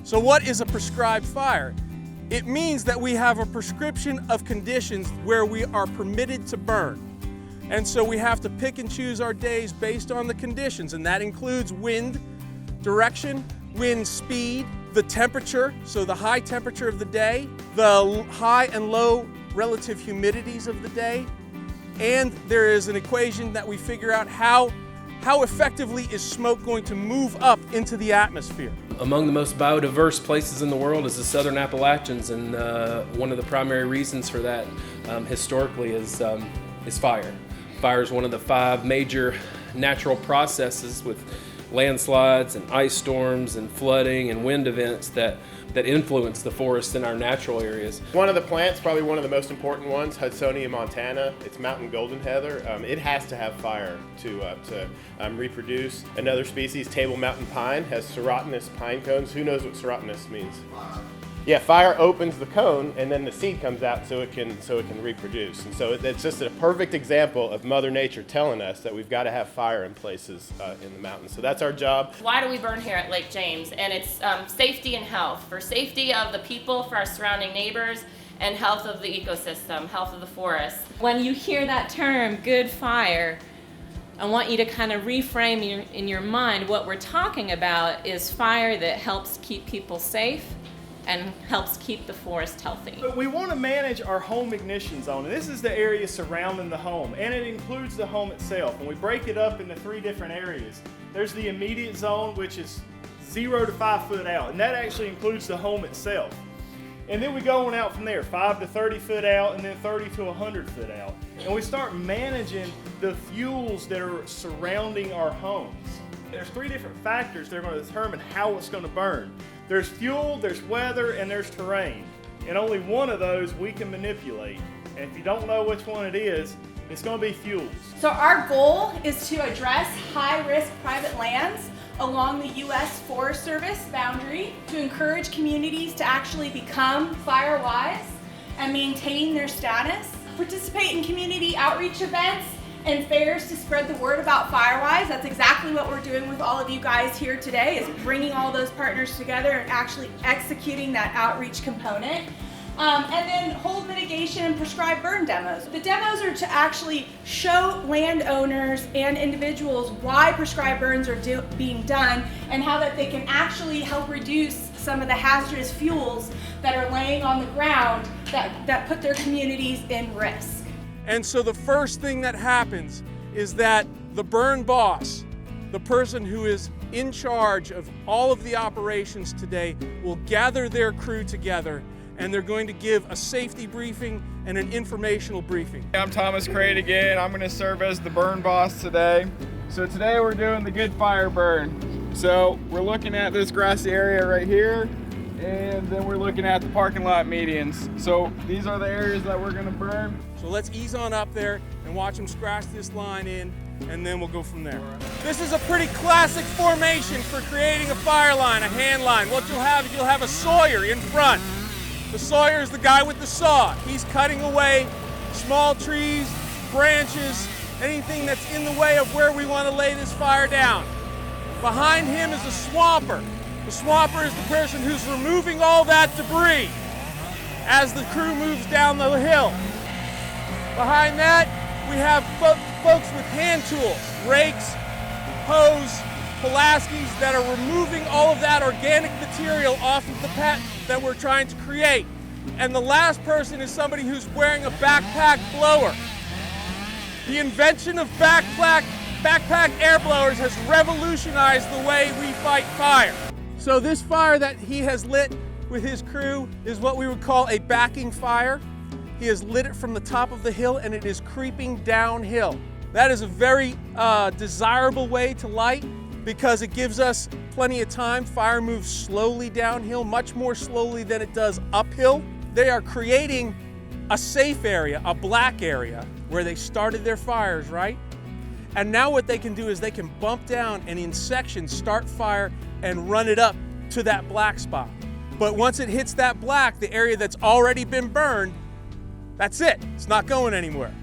So what is a prescribed fire? It means that we have a prescription of conditions where we are permitted to burn. And so we have to pick and choose our days based on the conditions, and that includes wind direction, wind speed, the temperature, so the high temperature of the day, the high and low relative humidities of the day, and there is an equation that we figure out how effectively is smoke going to move up into the atmosphere. Among the most biodiverse places in the world is the Southern Appalachians, and one of the primary reasons for that historically is fire. Fire is one of the 5 major natural processes with landslides and ice storms and flooding and wind events that influence the forests in our natural areas. One of the plants, probably one of the most important ones, Hudsonia montana, it's mountain golden heather. It has to have fire to reproduce. Another species, table mountain pine, has serotinous pine cones. Who knows what serotinous means? Yeah, fire opens the cone and then the seed comes out so it can reproduce. And so it's just a perfect example of Mother Nature telling us that we've got to have fire in places in the mountains. So that's our job. Why do we burn here at Lake James? And it's safety and health. For safety of the people, for our surrounding neighbors, and health of the ecosystem, health of the forest. When you hear that term, good fire, I want you to kind of reframe in your mind what we're talking about is fire that helps keep people safe and helps keep the forest healthy. But we want to manage our home ignition zone, and this is the area surrounding the home, and it includes the home itself. And we break it up into 3 different areas. There's the immediate zone, which is 0 to 5 foot out, and that actually includes the home itself. And then we go on out from there, 5 to 30 foot out, and then 30 to 100 foot out. And we start managing the fuels that are surrounding our homes. There's 3 different factors that are going to determine how it's going to burn. There's fuel, there's weather, and there's terrain. And only one of those we can manipulate. And if you don't know which one it is, it's going to be fuels. So our goal is to address high-risk private lands along the U.S. Forest Service boundary to encourage communities to actually become fire-wise and maintain their status, participate in community outreach events and fairs to spread the word about FireWise. That's exactly what we're doing with all of you guys here today, is bringing all those partners together and actually executing that outreach component. And then hold mitigation and prescribed burn demos. The demos are to actually show landowners and individuals why prescribed burns are being done and how that they can actually help reduce some of the hazardous fuels that are laying on the ground that put their communities in risk. And so the first thing that happens is that the burn boss, the person who is in charge of all of the operations today, will gather their crew together, and they're going to give a safety briefing and an informational briefing. I'm Thomas Crate again. I'm going to serve as the burn boss today. So today we're doing the good fire burn. So we're looking at this grassy area right here, and then we're looking at the parking lot medians. So these are the areas that we're going to burn. So let's ease on up there and watch them scratch this line in, and then we'll go from there. This is a pretty classic formation for creating a fire line, a hand line. What you'll have a sawyer in front. The sawyer is the guy with the saw. He's cutting away small trees, branches, anything that's in the way of where we want to lay this fire down. Behind him is a swamper. The swamper is the person who's removing all that debris as the crew moves down the hill. Behind that, we have folks with hand tools, rakes, hoes, Pulaskis that are removing all of that organic material off of the pet that we're trying to create. And the last person is somebody who's wearing a backpack blower. The invention of backpack air blowers has revolutionized the way we fight fire. So this fire that he has lit with his crew is what we would call a backing fire. He has lit it from the top of the hill and it is creeping downhill. That is a very desirable way to light because it gives us plenty of time. Fire moves slowly downhill, much more slowly than it does uphill. They are creating a safe area, a black area, where they started their fires, right? And now what they can do is they can bump down and in sections start fire and run it up to that black spot. But once it hits that black, the area that's already been burned, that's it. It's not going anywhere.